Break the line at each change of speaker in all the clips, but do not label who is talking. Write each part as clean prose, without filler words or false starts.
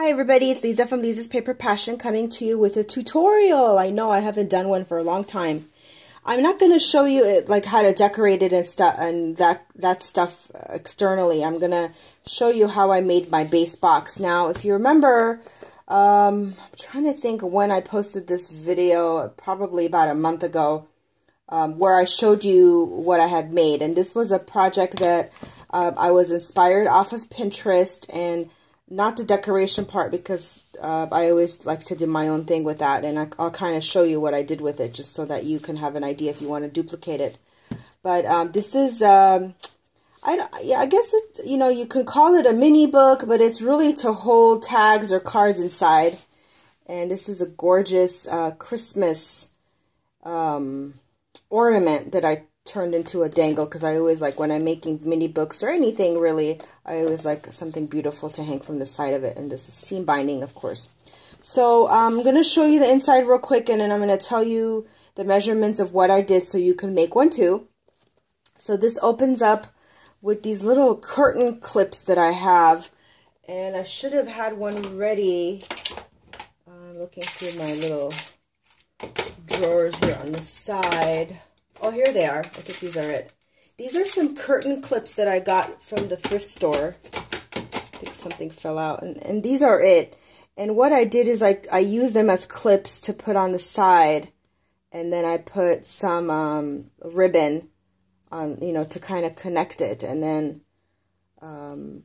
Hi everybody, it's Lisa from Lisa's Paper Passion coming to you with a tutorial. I know I haven't done one for a long time. I'm not going to show you it, like how to decorate it and stuff and that stuff externally. I'm going to show you how I made my base box. Now, if you remember, I'm trying to think when I posted this video, probably about a month ago, where I showed you what I had made. And this was a project that I was inspired off of Pinterest, and not the decoration part because I always like to do my own thing with that, and I'll kind of show you what I did with it just so that you can have an idea if you want to duplicate it. But this is, I guess it, you can call it a mini book, but it's really to hold tags or cards inside. And this is a gorgeous Christmas ornament that I turned into a dangle, because I always like, when I'm making mini books or anything really, I always like something beautiful to hang from the side of it. And this is seam binding, of course. So I'm going to show you the inside real quick, and then I'm going to tell you the measurements of what I did so you can make one too. So this opens up with these little curtain clips that I have, and I should have had one ready. I'm looking through my little drawers here on the side. Oh, here they are. I think these are it. These are some curtain clips that I got from the thrift store. I think something fell out. And these are it. And what I did is I used them as clips to put on the side. And then I put some ribbon on, to kind of connect it. And then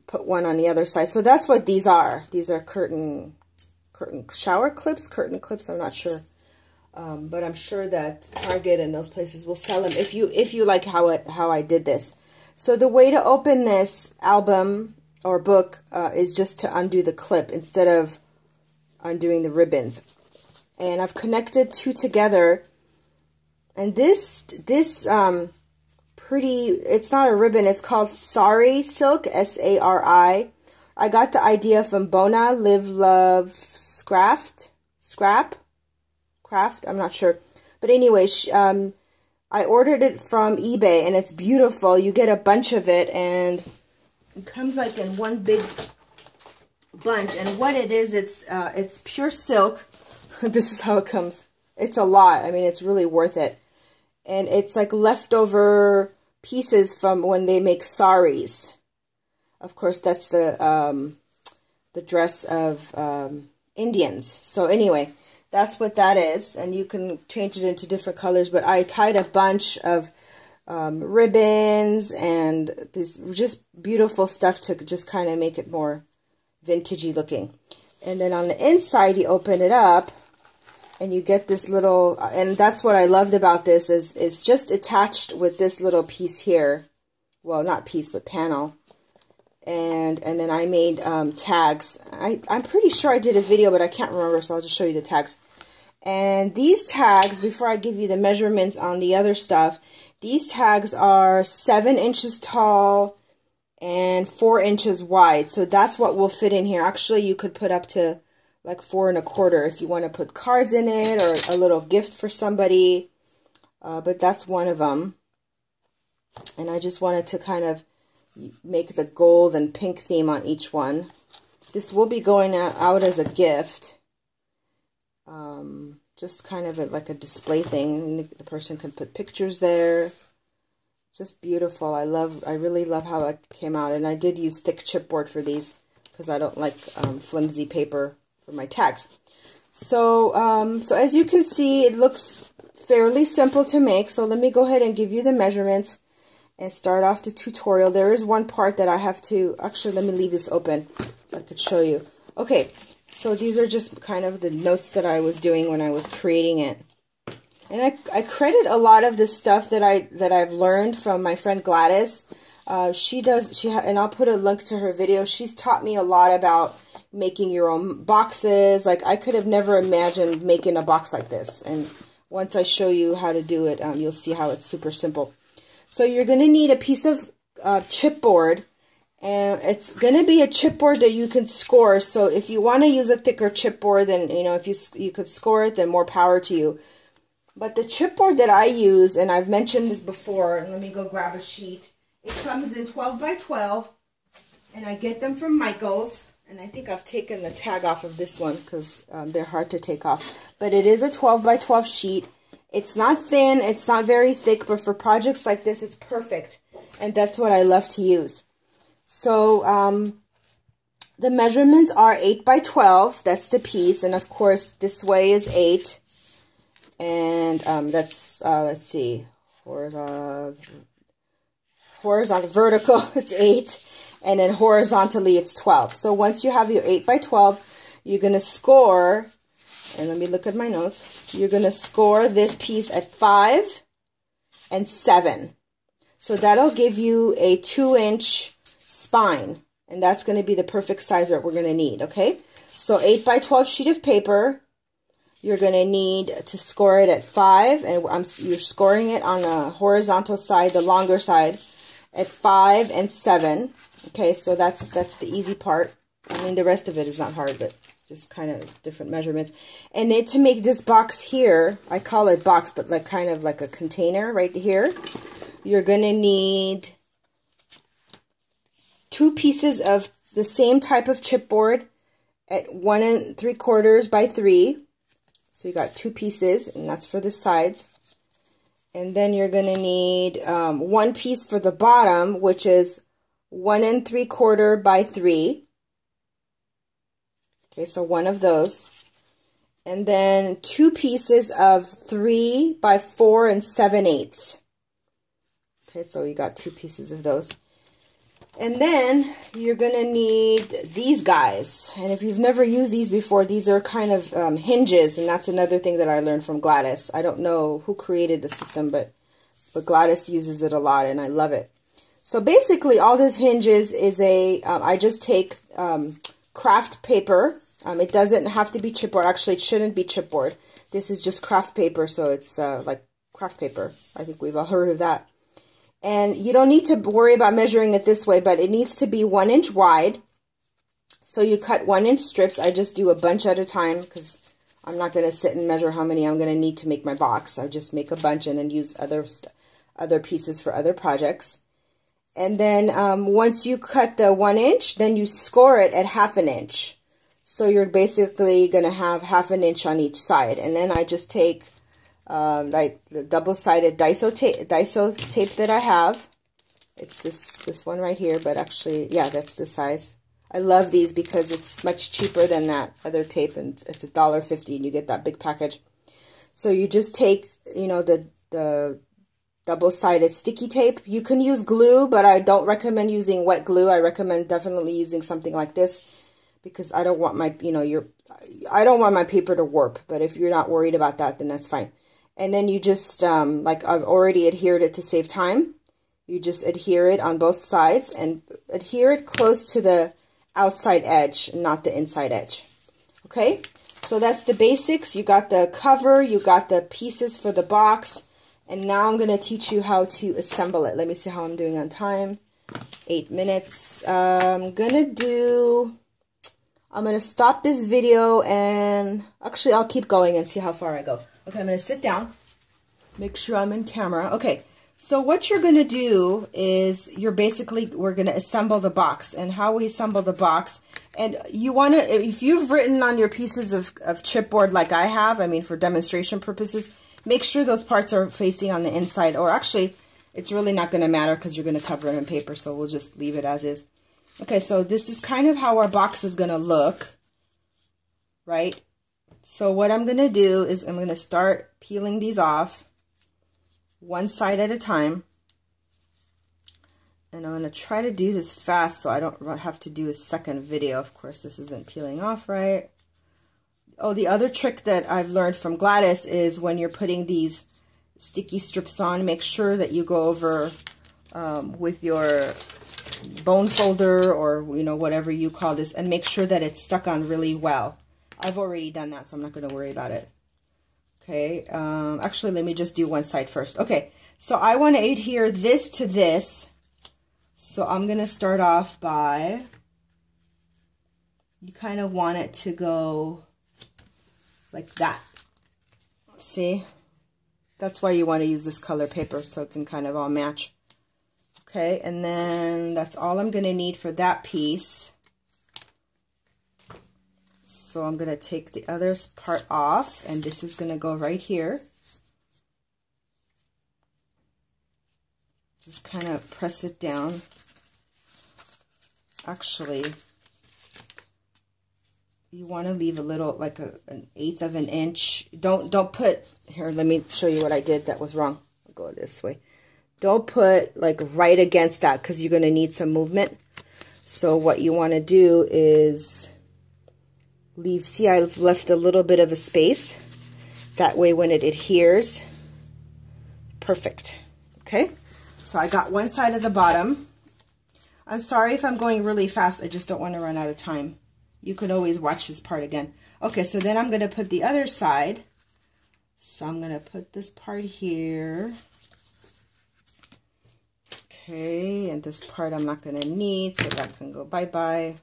put one on the other side. So that's what these are. These are curtain shower clips, curtain clips. I'm not sure. But I'm sure that Target and those places will sell them if you like how I did this. So the way to open this album or book is just to undo the clip instead of undoing the ribbons. And I've connected two together. And this pretty, it's not a ribbon, it's called Sari Silk, S-A-R-I. I got the idea from Bona Live Love Scrap, I'm not sure, but anyway, I ordered it from eBay, and it's beautiful. You get a bunch of it, and it comes like in one big bunch. And what it is, it's pure silk. This is how it comes. It's a lot. I mean, it's really worth it. And it's like leftover pieces from when they make saris. Of course, that's the dress of Indians. So anyway, that's what that is, and you can change it into different colors, but I tied a bunch of ribbons and this just beautiful stuff to just kind of make it more vintagey looking. And then on the inside, you open it up, and you get this little, and that's what I loved about this, is it's just attached with this little piece here. Well, not piece, but panel. And then I made tags. I'm pretty sure I did a video, but I can't remember, so I'll just show you the tags. And these tags, before I give you the measurements on the other stuff, these tags are 7 inches tall and 4 inches wide. So that's what will fit in here. Actually, you could put up to like 4 1/4 if you want to put cards in it or a little gift for somebody. But that's one of them. And I just wanted to kind of make the gold and pink theme on each one. This will be going out as a gift. Just kind of like a display thing. The person can put pictures there. Just beautiful. I really love how it came out. And I did use thick chipboard for these because I don't like flimsy paper for my tags. So, so as you can see, it looks fairly simple to make. So let me go ahead and give you the measurements and start off the tutorial. There is one part that I have to, actually let me leave this open so I could show you. Okay, so these are just kind of the notes that I was doing when I was creating it. And I credit a lot of this stuff that I've learned from my friend Gladys. And I'll put a link to her video. She's taught me a lot about making your own boxes. Like, I could have never imagined making a box like this. And once I show you how to do it, you'll see how it's super simple. So you're going to need a piece of chipboard, and it's going to be a chipboard that you can score. So if you want to use a thicker chipboard, then, if you could score it, then more power to you. But the chipboard that I use, and I've mentioned this before, let me go grab a sheet. It comes in 12 by 12, and I get them from Michael's. And I think I've taken the tag off of this one because they're hard to take off. But it is a 12 by 12 sheet. It's not thin, it's not very thick, but for projects like this, it's perfect. And that's what I love to use. So the measurements are 8 by 12. That's the piece. And of course, this way is 8. And that's, let's see, horizontal, vertical, it's 8. And then horizontally, it's 12. So once you have your 8 by 12, you're going to score, and let me look at my notes. You're going to score this piece at 5 and 7. So that'll give you a 2-inch spine. And that's going to be the perfect size that we're going to need, okay? So 8 by 12 sheet of paper, you're going to need to score it at 5. And you're scoring it on the horizontal side, the longer side, at 5 and 7. Okay, so that's the easy part. I mean, the rest of it is not hard, but just kind of different measurements. And then to make this box here, I call it box, but like kind of like a container right here, you're going to need 2 pieces of the same type of chipboard at 1 3/4 by 3. So you got 2 pieces, and that's for the sides. And then you're going to need 1 piece for the bottom, which is 1 3/4 by 3. Okay, so 1 of those. And then 2 pieces of 3 by 4 and 7/8. Okay, so you got 2 pieces of those. And then you're going to need these guys. And if you've never used these before, these are kind of hinges. And that's another thing that I learned from Gladys. I don't know who created the system, but Gladys uses it a lot, and I love it. So basically, all this hinges is I just take craft paper. It doesn't have to be chipboard. Actually, it shouldn't be chipboard. This is just craft paper, so it's like craft paper. I think we've all heard of that. And you don't need to worry about measuring it this way, but it needs to be 1 inch wide. So you cut 1 inch strips. I just do a bunch at a time because I'm not going to sit and measure how many I'm going to need to make my box. I just make a bunch and then use other pieces for other projects. And then once you cut the 1 inch, then you score it at 1/2 inch. So you're basically going to have 1/2 inch on each side. And then I just take like the double-sided Daiso tape that I have. It's this one right here, but actually, yeah, that's the size. I love these because it's much cheaper than that other tape, and it's $1.50, and you get that big package. So you just take, you know, the double-sided sticky tape. You can use glue, but I don't recommend using wet glue. I recommend definitely using something like this because I don't want my, you know, I don't want my paper to warp. But if you're not worried about that, then that's fine. And then you just, like I've already adhered it to save time. You just adhere it on both sides and adhere it close to the outside edge, not the inside edge. Okay, so that's the basics. You got the cover, you got the pieces for the box, and now I'm going to teach you how to assemble it. Let me see how I'm doing on time. 8 minutes. I'm going to stop this video, and actually I'll keep going and see how far I go. Okay, I'm going to sit down, make sure I'm in camera. Okay, so what you're going to do is we're going to assemble the box. And how we assemble the box, and you want to, if you've written on your pieces of chipboard like I have, I mean for demonstration purposes, make sure those parts are facing on the inside, or actually it's really not going to matter because you're going to cover it in paper, so we'll just leave it as is. Okay, so this is kind of how our box is going to look, right? So what I'm going to do is I'm going to start peeling these off one side at a time. And I'm going to try to do this fast so I don't have to do a second video. Of course, this isn't peeling off right. Oh, the other trick that I've learned from Gladys is when you're putting these sticky strips on, make sure that you go over with your bone folder or, you know, whatever you call this, and make sure that it's stuck on really well. I've already done that, so I'm not going to worry about it. Okay, actually, let me just do one side first. Okay, so I want to adhere this to this. So I'm going to start off by, you kind of want it to go like that. See? That's why you want to use this color paper, so it can kind of all match. Okay, and then that's all I'm going to need for that piece. So I'm going to take the other part off, and this is going to go right here. Just kind of press it down. Actually, you want to leave a little, like an 1/8 of an inch. Don't put, here, let me show you what I did that was wrong. I'll go this way. Don't put like right against that, because you're going to need some movement. So what you want to do is leave, see, I've left a little bit of a space. That way when it adheres, perfect. Okay, so I got one side of the bottom. I'm sorry if I'm going really fast, I just don't want to run out of time. You could always watch this part again. Okay, so then I'm going to put the other side. So I'm going to put this part here. Okay, and this part I'm not going to need, so that can go bye-bye.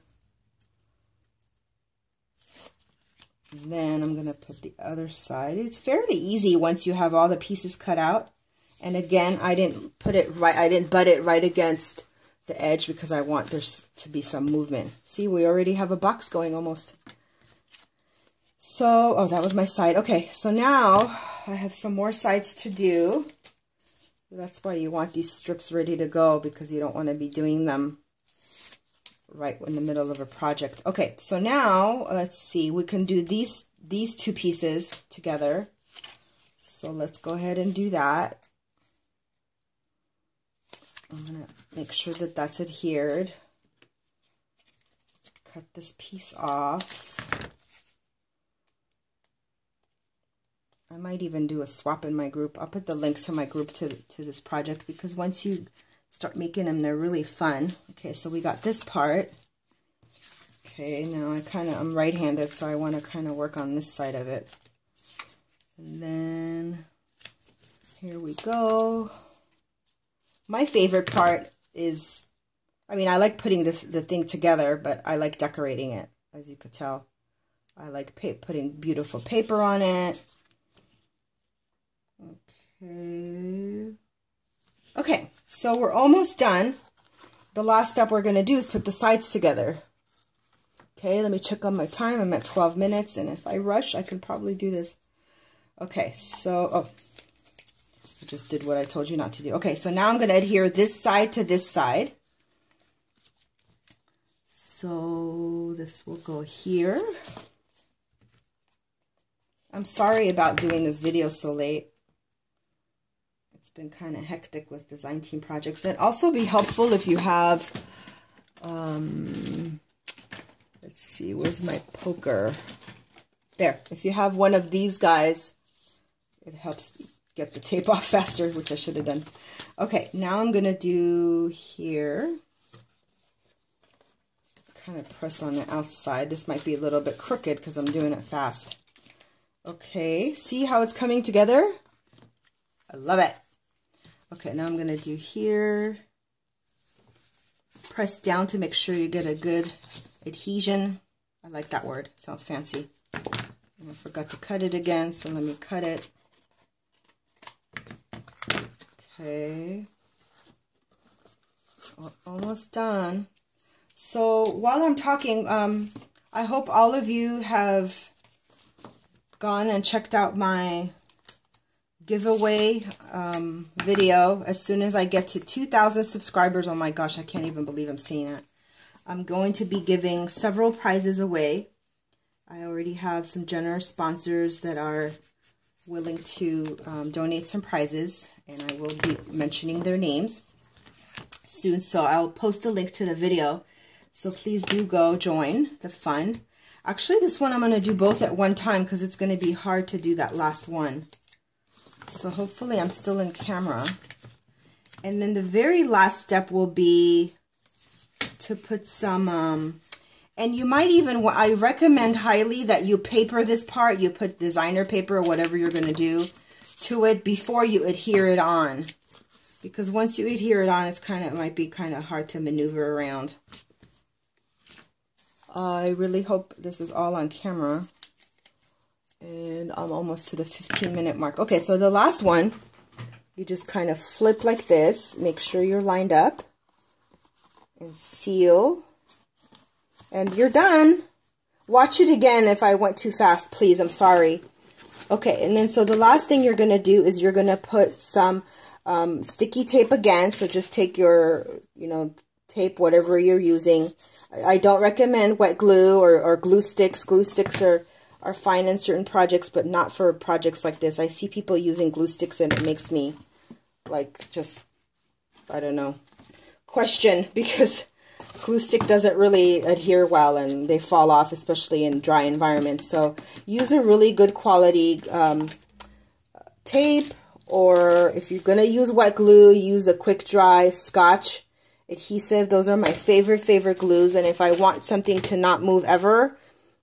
Then I'm going to put the other side. It's fairly easy once you have all the pieces cut out. And again, I didn't put it right, I didn't butt it right against the edge because I want there to be some movement. See, we already have a box going almost. So, oh, that was my side. Okay, so now I have some more sides to do. That's why you want these strips ready to go, because you don't want to be doing them right in the middle of a project. Okay, so now let's see, we can do these two pieces together. So let's go ahead and do that. I'm gonna make sure that that's adhered. Cut this piece off. I might even do a swap in my group. I'll put the link to my group to this project, because once you start making them, they're really fun. Okay, so we got this part. Okay, now I'm right-handed, so I want to kind of work on this side of it. And then here we go. My favorite part is, I mean, I like putting the thing together, but I like decorating it, as you could tell. I like putting beautiful paper on it. Okay, so we're almost done. The last step we're going to do is put the sides together. Okay, let me check on my time. I'm at 12 minutes, and if I rush, I can probably do this. Okay, so, oh, I just did what I told you not to do. Okay, so now I'm going to adhere this side to this side. So this will go here. I'm sorry about doing this video so late. It's been kind of hectic with design team projects. It'd also be helpful if you have, let's see, where's my poker? There, if you have one of these guys, it helps get the tape off faster, which I should have done. Okay, now I'm going to do here. Kind of press on the outside. This might be a little bit crooked because I'm doing it fast. Okay, see how it's coming together? I love it. Okay, now I'm going to do here. Press down to make sure you get a good adhesion. I like that word. It sounds fancy. And I forgot to cut it again, so let me cut it. Okay. We're almost done. So while I'm talking, I hope all of you have gone and checked out my giveaway video. As soon as I get to 2,000 subscribers, oh my gosh, I can't even believe I'm saying that. I'm going to be giving several prizes away. I already have some generous sponsors that are willing to donate some prizes, and I will be mentioning their names soon. So I'll post a link to the video. So please do go join the fun. Actually, this one I'm going to do both at one time because it's going to be hard to do that last one. So hopefully I'm still in camera. And then the very last step will be to put some, and you might even, I recommend highly that you paper this part. You put designer paper or whatever you're going to do to it before you adhere it on. Because once you adhere it on, it might be kind of hard to maneuver around. I really hope this is all on camera. And I'm almost to the 15-minute mark. Okay, so the last one, you just kind of flip like this. Make sure you're lined up. And seal. And you're done. Watch it again if I went too fast, please. I'm sorry. Okay, and then so the last thing you're going to do is you're going to put some sticky tape again. So just take your, tape, whatever you're using. I don't recommend wet glue or glue sticks. Glue sticks are fine in certain projects, but not for projects like this. I see people using glue sticks and it makes me, like, just, I don't know, question, because glue stick doesn't really adhere well and they fall off, especially in dry environments. So use a really good quality tape, or if you're going to use wet glue, use a quick dry Scotch adhesive. Those are my favorite glues. And if I want something to not move ever,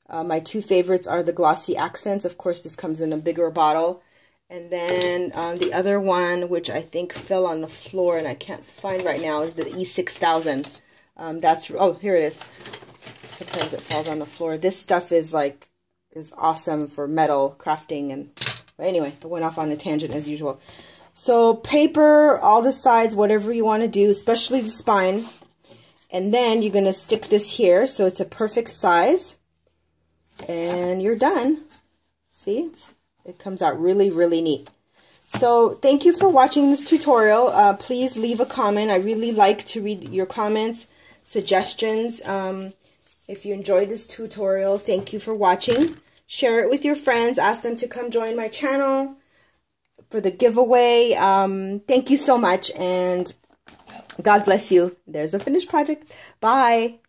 my two favorites are the Glossy Accents. Of course, this comes in a bigger bottle. And then the other one, which I think fell on the floor and I can't find right now, is the E6000. Oh, here it is. Sometimes it falls on the floor. This stuff is awesome for metal crafting. And but anyway, I went off on a tangent as usual. So paper, all the sides, whatever you want to do, especially the spine. And then you're going to stick this here so it's a perfect size. And you're done. See? It comes out really, really neat. So thank you for watching this tutorial. Please leave a comment. I really like to read your comments, suggestions. If you enjoyed this tutorial, thank you for watching. Share it with your friends. Ask them to come join my channel for the giveaway. Thank you so much, and God bless you. There's the finished project. Bye.